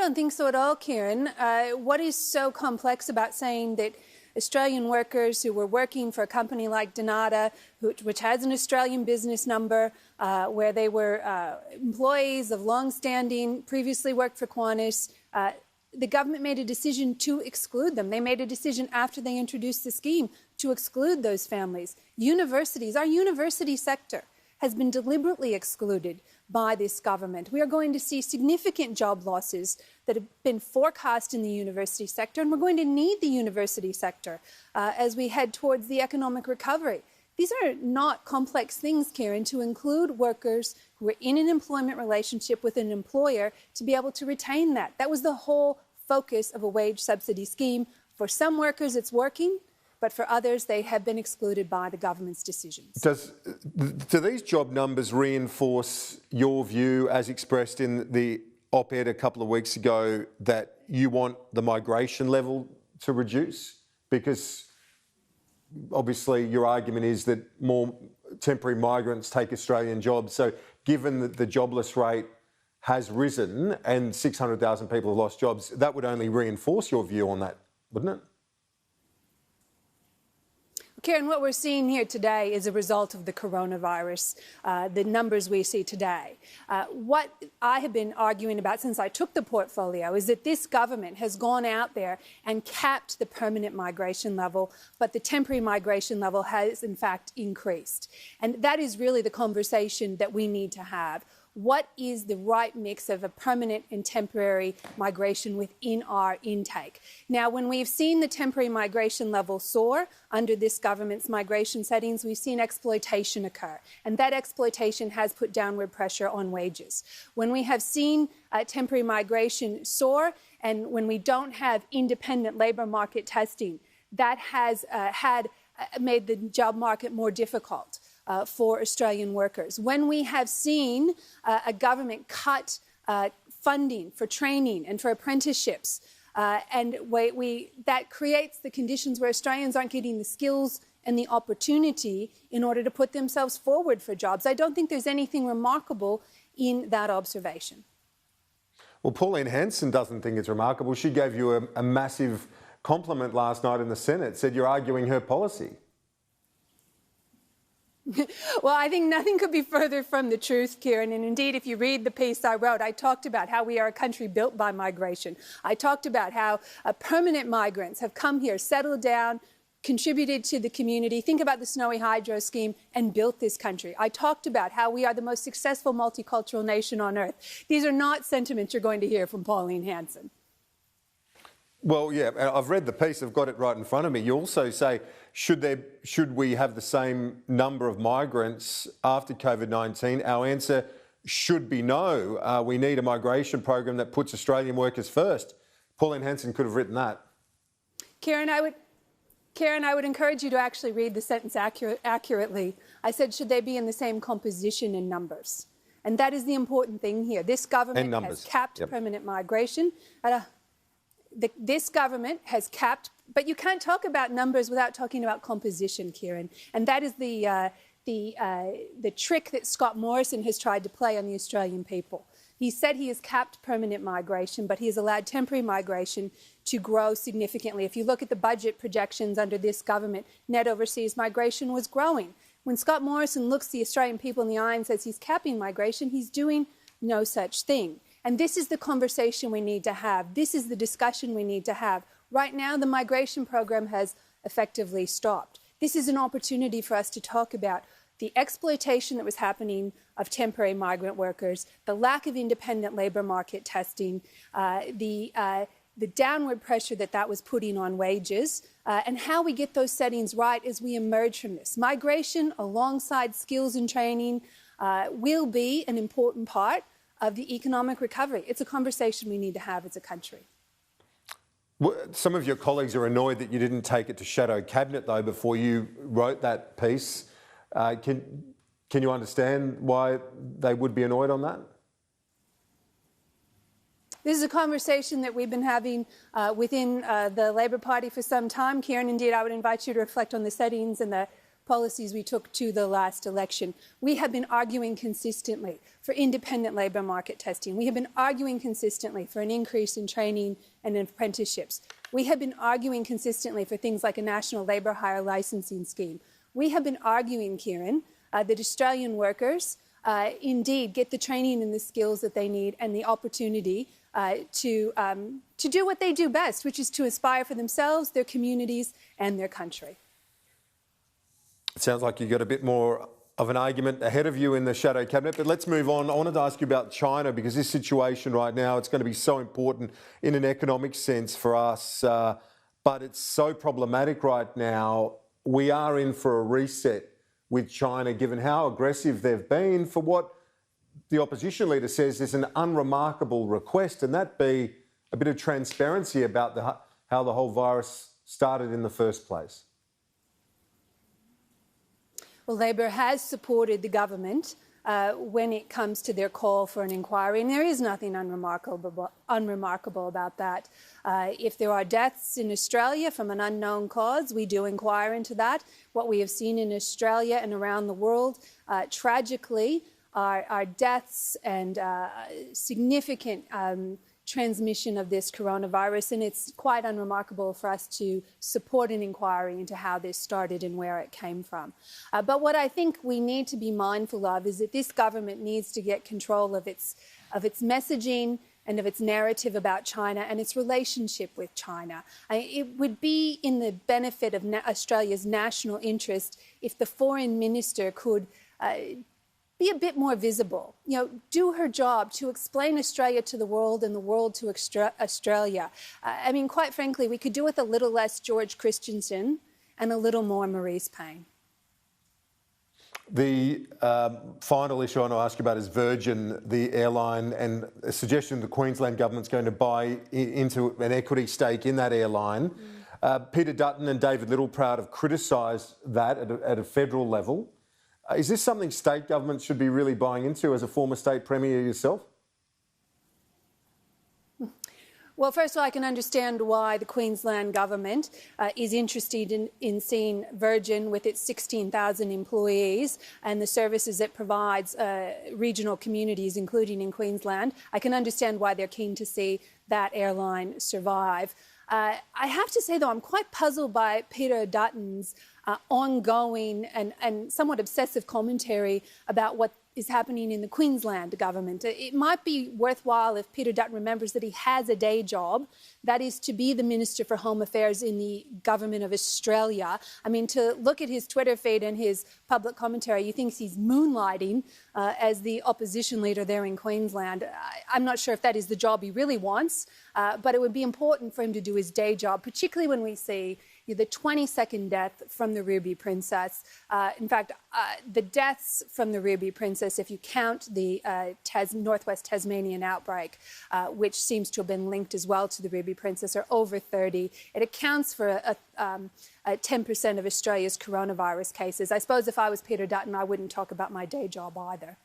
don't think so at all, Kieran. What is so complex about saying that Australian workers who were working for a company like Donata, which has an Australian business number, where they were employees of long-standing, previously worked for Qantas, the government made a decision to exclude them. They made a decision after they introduced the scheme to exclude those families. Universities, our university sector has been deliberately excluded by this government. We are going to see significant job losses that have been forecast in the university sector, and we're going to need the university sector as we head towards the economic recovery. These are not complex things, Kieran, to include workers who are in an employment relationship with an employer to be able to retain that. That was the whole focus of a wage subsidy scheme. For some workers, it's working, but for others, they have been excluded by the government's decisions. Do these job numbers reinforce your view, as expressed in the op-ed a couple of weeks ago, that you want the migration level to reduce? Because obviously your argument is that more temporary migrants take Australian jobs. So given that the jobless rate has risen and 600,000 people have lost jobs, that would only reinforce your view on that, wouldn't it? Kieran, what we're seeing here today is a result of the coronavirus, the numbers we see today. What I have been arguing about since I took the portfolio is that this government has gone out there and capped the permanent migration level, but the temporary migration level has in fact increased. And that is really the conversation that we need to have. What is the right mix of a permanent and temporary migration within our intake? Now, when we've seen the temporary migration level soar under this government's migration settings, we've seen exploitation occur, and that exploitation has put downward pressure on wages. When we have seen temporary migration soar, and when we don't have independent labour market testing, that has made the job market more difficult for Australian workers. When we have seen a government cut funding for training and for apprenticeships, that creates the conditions where Australians aren't getting the skills and the opportunity in order to put themselves forward for jobs. I don't think there's anything remarkable in that observation. Well, Pauline Hanson doesn't think it's remarkable. She gave you a massive compliment last night in the Senate, said you're arguing her policy. Well, I think nothing could be further from the truth, Kieran. And indeed, if you read the piece I wrote, I talked about how we are a country built by migration. I talked about how permanent migrants have come here, settled down, contributed to the community. Think about the Snowy Hydro scheme and built this country. I talked about how we are the most successful multicultural nation on earth. These are not sentiments you're going to hear from Pauline Hanson. Well, yeah, I've read the piece. I've got it right in front of me. You also say, should we have the same number of migrants after COVID-19? Our answer should be no. We need a migration program that puts Australian workers first. Pauline Hanson could have written that. Kieran, I would encourage you to actually read the sentence accurately. I said, should they be in the same composition and numbers? And that is the important thing here. This government has capped permanent migration at this government has capped, but you can't talk about numbers without talking about composition, Kieran. And that is the trick that Scott Morrison has tried to play on the Australian people. He said he has capped permanent migration, but he has allowed temporary migration to grow significantly. If you look at the budget projections under this government, net overseas migration was growing. When Scott Morrison looks the Australian people in the eye and says he's capping migration, he's doing no such thing. And this is the conversation we need to have. This is the discussion we need to have. Right now, the migration program has effectively stopped. This is an opportunity for us to talk about the exploitation that was happening of temporary migrant workers, the lack of independent labour market testing, the downward pressure that was putting on wages, and how we get those settings right as we emerge from this. Migration, alongside skills and training, will be an important part of the economic recovery. It's a conversation we need to have as a country. Well, some of your colleagues are annoyed that you didn't take it to shadow cabinet, though, before you wrote that piece. Can you understand why they would be annoyed on that? This is a conversation that we've been having within the Labor Party for some time. Kieran, indeed, I would invite you to reflect on the settings and the policies we took to the last election. We have been arguing consistently for independent labour market testing. We have been arguing consistently for an increase in training and apprenticeships. We have been arguing consistently for things like a national labour hire licensing scheme. We have been arguing, Kieran, that Australian workers indeed get the training and the skills that they need and the opportunity to do what they do best, which is to aspire for themselves, their communities and their country. It sounds like you've got a bit more of an argument ahead of you in the shadow cabinet, but let's move on. I wanted to ask you about China, because this situation right now, it's going to be so important in an economic sense for us, but it's so problematic right now. We are in for a reset with China, given how aggressive they've been for what the opposition leader says is an unremarkable request, and that be a bit of transparency about how the whole virus started in the first place. Well, Labor has supported the government when it comes to their call for an inquiry, and there is nothing unremarkable about that. If there are deaths in Australia from an unknown cause, we do inquire into that. What we have seen in Australia and around the world, tragically, are deaths and significant transmission of this coronavirus, and it's quite unremarkable for us to support an inquiry into how this started and where it came from. But what I think we need to be mindful of is that this government needs to get control of its messaging and of its narrative about China and its relationship with China. It would be in the benefit of Australia's national interest if the foreign minister could be a bit more visible, do her job to explain Australia to the world and the world to Australia. I mean, quite frankly, we could do with a little less George Christensen and a little more Maurice Payne. The final issue I want to ask you about is Virgin, the airline, and a suggestion the Queensland government's going to buy into an equity stake in that airline. Peter Dutton and David Littleproud have criticised that at a federal level. Is this something state governments should be really buying into as a former state premier yourself? Well, first of all, I can understand why the Queensland government is interested in seeing Virgin with its 16,000 employees and the services it provides regional communities, including in Queensland. I can understand why they're keen to see that airline survive. I have to say, though, I'm quite puzzled by Peter Dutton's ongoing and somewhat obsessive commentary about what is happening in the Queensland government. It might be worthwhile if Peter Dutton remembers that he has a day job, that is to be the Minister for Home Affairs in the government of Australia. I mean, to look at his Twitter feed and his public commentary, you think he's moonlighting as the opposition leader there in Queensland. I'm not sure if that is the job he really wants, but it would be important for him to do his day job, particularly when we see the 22nd death from the Ruby Princess. In fact, the deaths from the Ruby Princess, if you count the Northwest Tasmanian outbreak, which seems to have been linked as well to the Ruby Princess, are over 30. It accounts for 10% of Australia's coronavirus cases. I suppose if I was Peter Dutton, I wouldn't talk about my day job either.